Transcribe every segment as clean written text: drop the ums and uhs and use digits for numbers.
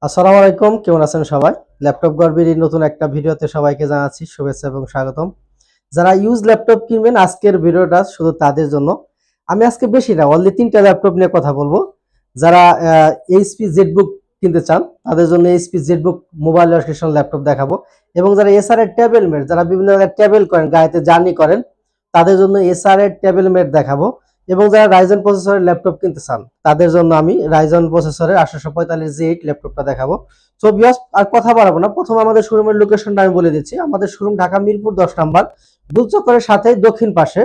আসসালামু আলাইকুম, কেমন আছেন সবাই? ল্যাপটপ গর্বের এই নতুন একটা ভিডিওতে সবাইকে জানাচ্ছি শুভেচ্ছা এবং স্বাগতম। যারা ইউজ ল্যাপটপ কিনবেন আজকের ভিডিওটা শুধু তাদের জন্য। আমি আজকে বেশি না, অনলি ৩টা ল্যাপটপ নিয়ে কথা বলবো। যারা এইচপি জেটবুক কিনতে চান তাদের জন্য HP Jetbook mobile workstation laptop দেখাবো, এবং যারা এসআর এর ট্যাবেলমেট, যারা বিভিন্ন জায়গায় ট্যাবেল করেন, গাড়িতে জার্নি করেন, তাদের জন্য এসআর এর ট্যাবেলমেট দেখাবো। এবং যারা রাইজেন প্রসেসরের ল্যাপটপ কিনতে চান তাদের জন্য আমি রাইজেন প্রসেসরের 845 G8 ল্যাপটপটা দেখাবো। তো ভিউয়ার্স, আর কথা বাড়াবো না, প্রথমে আমাদের শোরুমের লোকেশনটা আমি বলে দিচ্ছি। আমাদের শোরুম ঢাকা মিরপুর 10 নাম্বার, দুলচক্করের সাথে দক্ষিণ পাশে।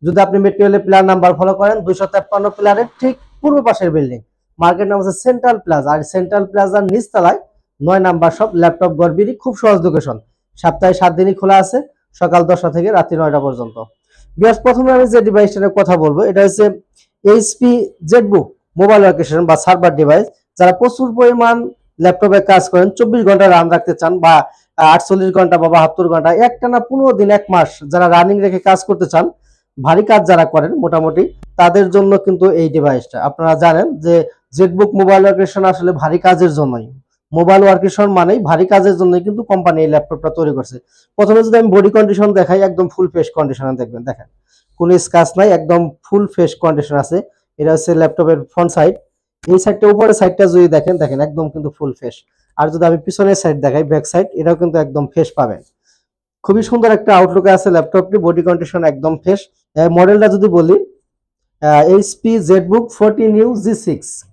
যদি আপনি মেট্রো রেলের পিলার নাম্বার ফলো করেন, 253 পিলারের ঠিক পূর্ব পাশের বিল্ডিং, মার্কেট নাম হচ্ছে সেন্ট্রাল প্লাজা। আর সেন্ট্রাল প্লাজার নিচতলায় 9 নাম্বার শপ ল্যাপটপ গড়বিড়ি। খুব সহজ লোকেশন, সপ্তাহে 7 দিনই খোলা আছে, সকাল 10টা থেকে রাত্রি 9টা পর্যন্ত। বিয়াস, প্রথমে আমি যে ডিভাইসটা নিয়ে কথা বলবো এটা হচ্ছে এইচপি জেটবুক মোবাইল ওয়ার্কস্টেশন বা সার্ভার ডিভাইস। যারা প্রচুর পরিমাণ ল্যাপটপে কাজ করেন, 24 ঘন্টা রান রাখতে চান, বা 48 ঘন্টা বা 72 ঘন্টা, একটানা 15 দিন, 1 মাস যারা রানিং রেখে কাজ করতে চান, ভারী কাজ যারা করেন মোটামুটি, তাদের জন্য কিন্তু এই ডিভাইসটা। আপনারা জানেন যে জেটবুক মোবাইল ওয়ার্কস্টেশন আসলে ভারী কাজের জন্যই, মোবাইল ওয়ার্কস্টেশন মানেই ভারী কাজের জন্যই কিন্তু কোম্পানি এই ল্যাপটপটা তৈরি করছে। প্রথমে যদি আমি বডি কন্ডিশন দেখাই, একদম ফুল ফ্রেশ কন্ডিশনে দেখবেন, দেখেন কোনো স্ক্র্যাচ নাই, একদম ফুল ফ্রেশ কন্ডিশন আছে। এটা হচ্ছে ল্যাপটপের ফ্রন্ট সাইড। এই সাইডটা, উপরের সাইডটা যদি দেখেন, দেখেন একদম কিন্তু ফুল ফ্রেশ। আর যদি আমি পিছনের সাইড দেখাই, ব্যাক সাইড, এটাও কিন্তু একদম ফ্রেশ পাবেন। খুবই সুন্দর একটা আউটলুকে আছে ল্যাপটপটি, বডি কন্ডিশন একদম ফ্রেশ। মডেলটা যদি বলি, HP Jetbook 14U G6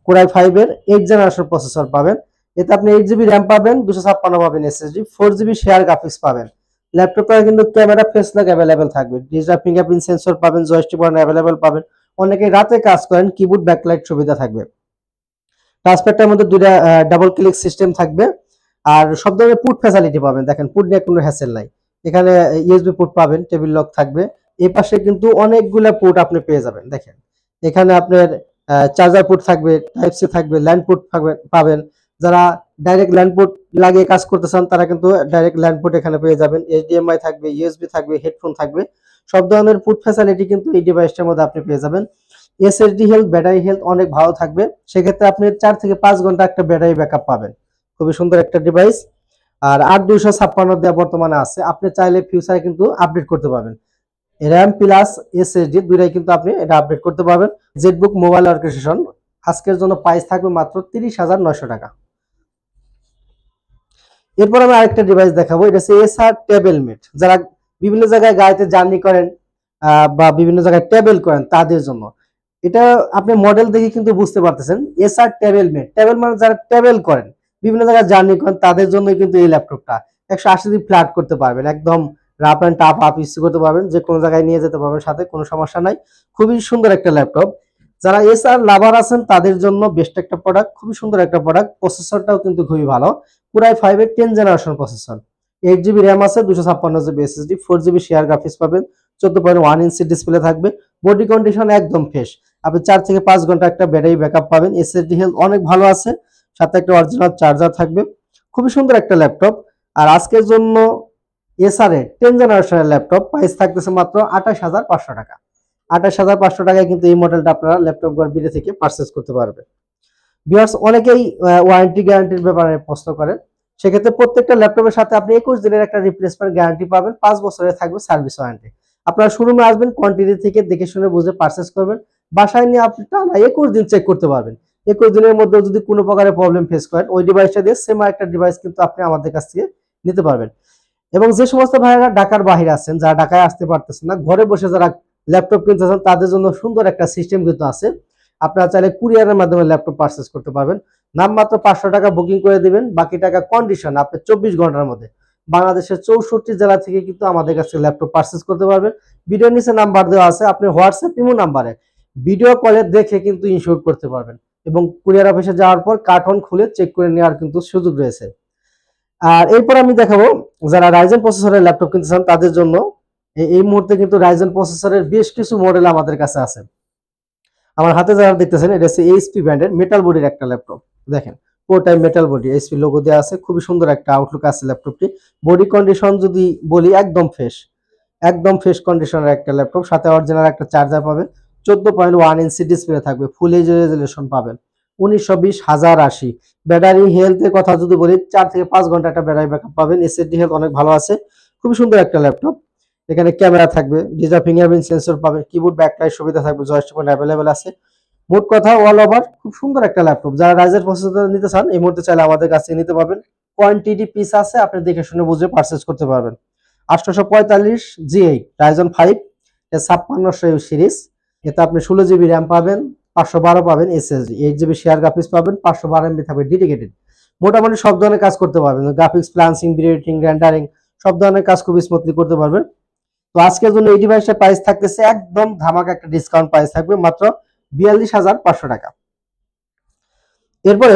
core i 5 এর 8 জেনারেশন প্রসেসর পাবেন। এতে আপনি 8 জিবি র্যাম পাবেন, 256 পাবেন এসএসডি, 4 জিবি শেয়ার গ্রাফিক্স পাবেন। ল্যাপটপে কিন্তু ক্যামেরা ফেস লক অ্যাভেলেবেল থাকবে, ডিজিটাল ফিঙ্গারপ্রিন্ট সেন্সর পাবেন, জয়স্টিক বাটন অ্যাভেলেবেল পাবেন। অনেকে রাতে কাজ করেন, কিবোর্ড ব্যাকলাইট সুবিধা থাকবে। টাচপ্যাডটার মধ্যে দুইটা ডাবল ক্লিক সিস্টেম থাকবে। আর সব ধরনের পুট ফ্যাসিলিটি পাবেন, দেখেন পুট নিয়ে কোনো হ্যাসেল নাই। এখানে ইউএসবি পুট পাবেন, টেবিল লক থাকবে। এই পাশে কিন্তু অনেকগুলা পুট আপনি পেয়ে যাবেন, দেখেন এখানে আপনার চার্জার পুট থাকবে, টাইপ সি থাকবে, ল্যান্ড পুট পাবেন। যারা ডাইরেক্ট ল্যান্ড পুট লাগিয়ে কাজ করতে চান তারা কিন্তু ডাইরেক্ট ল্যান্ড পুট এখানে পেয়ে যাবেন। এইচডিএমআই থাকবে, ইউএসবি থাকবে, হেডফোন থাকবে। সব ধরনের পুট ফ্যাসিলিটি কিন্তু এই ডিভাইসটার মধ্যে আপনি পেয়ে যাবেন। এসএসডি হেলথ, ব্যাটারি হেলথ অনেক ভালো থাকবে। সেক্ষেত্রে আপনি 4 থেকে 5 ঘন্টা একটা ব্যাটারি ব্যাকআপ পাবেন। খুবই সুন্দর একটা ডিভাইস। আর 8256 দেওয়া বর্তমানে আছে, আপনি চাইলে ফিউচারে কিন্তু আপডেট করতে পারবেন। র্যাম প্লাস এসএসডি দুইটাই কিন্তু আপনি এটা আপডেট করতে পারবেন। জেটবুক মোবাইল ওয়ার্কস্টেশন আজকের জন্য প্রাইস থাকবে মাত্র 30,900 টাকা। এরপর আমি আরেকটা ডিভাইস দেখাবো, এটা হচ্ছে এসআর টেবলমেট। যারা বিভিন্ন জায়গায় গাড়িতে জার্নি করেন বা বিভিন্ন জায়গায় টেবল করেন তাদের জন্য এটা। আপনি মডেল দেখে কিন্তু বুঝতে পারতেছেন, এসআর টেবলমেট। টেবল মানে যারা টেবল করেন, বিভিন্ন জায়গায় জার্নি করেন, তাদের জন্য কিন্তু এই ল্যাপটপটা 180 ফ্ল্যাট করতে পারবেন, একদম rough and tough up use করতে পারবেন, যে কোনো জায়গায় নিয়ে যেতে পারবেন, সাথে কোনো সমস্যা নাই। খুবই সুন্দর একটা ল্যাপটপ। যারা এসআর লাভার আছেন তাদের জন্য বেস্ট একটা প্রোডাক্ট, খুবই সুন্দর একটা প্রোডাক্ট। প্রসেসরটাও কিন্তু খুবই ভালো, কোরাই 5 এর 10 জেনারেশন প্রসেসর। 8 জিবি র্যাম আছে, 256 GB SSD, 4 GB share graphics পাবেন, 14.1 ইঞ্চি ডিসপ্লে থাকবে। বডি কন্ডিশন একদম ফ্রেশ। আপনি 4 থেকে 5 ঘন্টা একটা ব্যাটারি ব্যাকআপ পাবেন। এসএসডি হেলথ অনেক ভালো আছে, সাথে একটা অরিজিনাল চার্জার থাকবে। খুবই সুন্দর একটা ল্যাপটপ। আর আজকের জন্য এসআর এর 10 জেনারেশনের ল্যাপটপ প্রাইস থাকতেছে মাত্র 28,500 টাকা। 28,500 টাকায় কিন্তু এই মডেলটা আপনারা ল্যাপটপ গড়বিড়ি থেকে পারচেজ করতে পারবেন। ভিউয়ার্স, অনেকেই ওয়ারেন্টি গ্যারান্টির ব্যাপারে প্রশ্ন করেন। সেক্ষেত্রে প্রত্যেকটা ল্যাপটপের সাথে আপনি 21 দিনের একটা রিপ্লেসমেন্ট গ্যারান্টি পাবেন, 5 বছরের থাকবে সার্ভিস ওয়ারেন্টি। আপনারা শোরুমে আসবেন, কোয়ান্টিটি থেকে দেখে শুনে বুঝে পারচেজ করবেন। বাসায় নিয়ে আপনি টানা 21 দিন চেক করতে পারবেন। 21 দিনের মধ্যে যদি কোনো প্রকারের প্রবলেম ফেস করেন, ওই ডিভাইসটা দিয়ে সেম একটা ডিভাইস কিন্তু আপনি আমাদের কাছ থেকে নিতে পারবেন। এবং যে সমস্ত ভাইয়েরা ঢাকার বাইরে আছেন, যারা ঢাকায় আসতে পারতেছেন না, ঘরে বসে যারা ল্যাপটপ কিনতে চান, তাদের জন্য সুন্দর একটা সিস্টেম কিন্তু আছে। আপনারা চাইলে কুরিয়ারের মাধ্যমে ল্যাপটপ পারচেজ করতে পারবেন। নামমাত্র 500 টাকা বুকিং করে দিবেন, বাকি টাকা কন্ডিশন আপনি 24 ঘন্টার মধ্যে বাংলাদেশের 64 জেলা থেকে কিন্তু আমাদের কাছে ল্যাপটপ পারচেজ করতে পারবেন। ভিডিওর নিচে নাম্বার দেওয়া আছে, আপনি হোয়াটসঅ্যাপ ইমো নাম্বারে ভিডিও কলে দেখে কিন্তু ইনশিওর করতে পারবেন, এবং কুরিয়ার অফিসে যাওয়ার পর কার্টন খুলে চেক করে নেওয়ার কিন্তু সুযোগ রয়েছে। আর এরপর আমি দেখাবো যারা রাইজেন প্রসেসরের ল্যাপটপ কিনতে চান তাদের জন্য। এই মুহূর্তে কিন্তু রাইজেন প্রসেসরের বেশ কিছু মডেল আমাদের কাছে আছে। আমার হাতে যারা দেখতেছেন, এটা হচ্ছে এইচপি ব্র্যান্ডের মেটাল বডির একটা ল্যাপটপ। দেখেন পুরো time metal body, HP logo দেওয়া আছে, খুবই সুন্দর একটা আউটলুক আছে ল্যাপটপটি। বডি কন্ডিশন যদি বলি, একদম ফ্রেশ, একদম ফ্রেশ কন্ডিশনের একটা ল্যাপটপ। সাথে অরিজিনাল একটা চার্জার পাবেন, 14.1 ইঞ্চি ডিসপ্লে থাকবে, ফুল এইচ রেজুলেশন পাবেন। 1920 1080। ব্যাটারি হেলথের কথা যদি বলি 4 থেকে 5 ঘন্টা একটা ব্যাটারি ব্যাকআপ পাবেন। এসএসডি হেলথ অনেক ভালো আছে, খুবই সুন্দর একটা ল্যাপটপ। এখানে ক্যামেরা থাকবে, ডিজিটাল ফিঙ্গারপ্রিন্ট সেন্সর পাবেন, কিবোর্ড ব্যাকলাইট সুবিধা থাকবে, জয়স্টিক অ্যাভেলেবেল আছে। মোট কথা অল ওভার খুব সুন্দর একটা ল্যাপটপ। যারা রাইজের প্রসেসর নিতে চান এই মুহূর্তে চাইলে আমাদের কাছ থেকে নিতে পারবেন। কোয়ান্টিটি পিস আছে, আপনি দেখে শুনে বুঝে পারচেজ করতে পারবেন। 845 G8 রাইজন 5 এর 5600 সিরিজ, এতে আপনি 16 GB র্যাম পাবেন, 512 পাবেন এসএসডি, 8 GB শেয়ার গ্রাফিক্স পাবেন, 512 MB থাকবে ডেডিকেটেড। মোটামুটি সব ধরনের কাজ করতে পারবেন, গ্রাফিক্স, প্লান্সিং, ভিডিও এডিটিং, রেন্ডারিং সব ধরনের কাজ খুব স্মুথলি করতে পারবেন। তো আজকের জন্য এই ডিভাইসটার প্রাইস থাকতেছে একদম ধামাকা একটা ডিসকাউন্ট প্রাইস থাকবে মাত্র 42,500 টাকা। এরপরে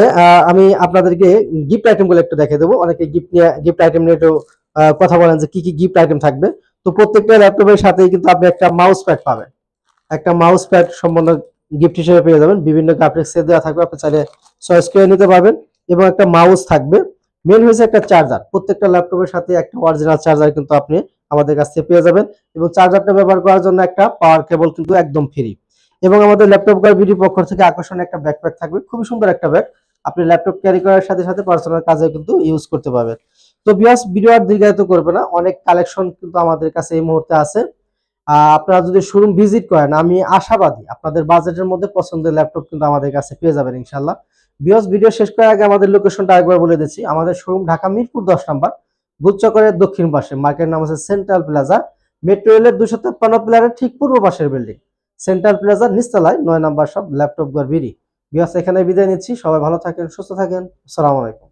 আমি আপনাদেরকে গিফট আইটেম গুলো একটু দেখে দেবো। অনেকে গিফট আইটেম নিয়ে একটু কথা বলেন যে কি কি গিফট আইটেম থাকবে। তো প্রত্যেকটা ল্যাপটপের সাথেই কিন্তু আপনি একটা মাউস প্যাড পাবেন, একটা মাউস প্যাড সম্পূর্ণ গিফট হিসেবে পেয়ে যাবেন। বিভিন্ন গ্রাফিক্স দেওয়া থাকবে, আপনি চাইলে চয়েস করে নিতে পারবেন। এবং একটা মাউস থাকবে, মেন হয়েছে একটা চার্জার। প্রত্যেকটা ল্যাপটপের সাথে একটা অরিজিনাল চার্জার কিন্তু আপনি আমাদের কাছ থেকে পেয়ে যাবেন, এবং চার্জারটা ব্যবহার করার জন্য একটা পাওয়ার কেবল কিন্তু একদম ফ্রি। এবং আমাদের ল্যাপটপ গার্ড ভিডিও পক্ষ থেকে আকর্ষণীয় একটা ব্যাকপ্যাক থাকবে, খুবই সুন্দর একটা ব্যাগ। আপনি ল্যাপটপ ক্যারি করার সাথে সাথে পার্সোনাল কাজে কিন্তু ইউজ করতে পারবেন। তো ভিউয়ার্স, ভিডিও আর দীর্ঘায়িত করবে না, অনেক কালেকশন কিন্তু আমাদের কাছে এই মুহূর্তে আছে। আপনারা যদি শোরুম ভিজিট করেন আমি আশাবাদী আপনাদের বাজেটের মধ্যে পছন্দের ল্যাপটপ কিন্তু আমাদের কাছে পেয়ে যাবেন ইনশাল্লাহ। ভিউয়ার্স, ভিডিও শেষ করার আগে আমাদের লোকেশনটা একবার বলে দিচ্ছি। আমাদের শোরুম ঢাকা মিরপুর 10 নম্বর, বুধচকের দক্ষিণ পাশে, মার্কেট নাম হচ্ছে সেন্ট্রাল প্লাজা, মেট্রো রেলের 253 পিলারের ঠিক পূর্ব পাশের বিল্ডিং, সেন্ট্রাল প্লাজার নিচতলায় 9 নম্বর শপ ল্যাপটপ গড় বিডি। ভিউয়ার্স, এখানে বিদায় নিচ্ছি। সবাই ভালো থাকেন, সুস্থ থাকেন। আসসালামু আলাইকুম।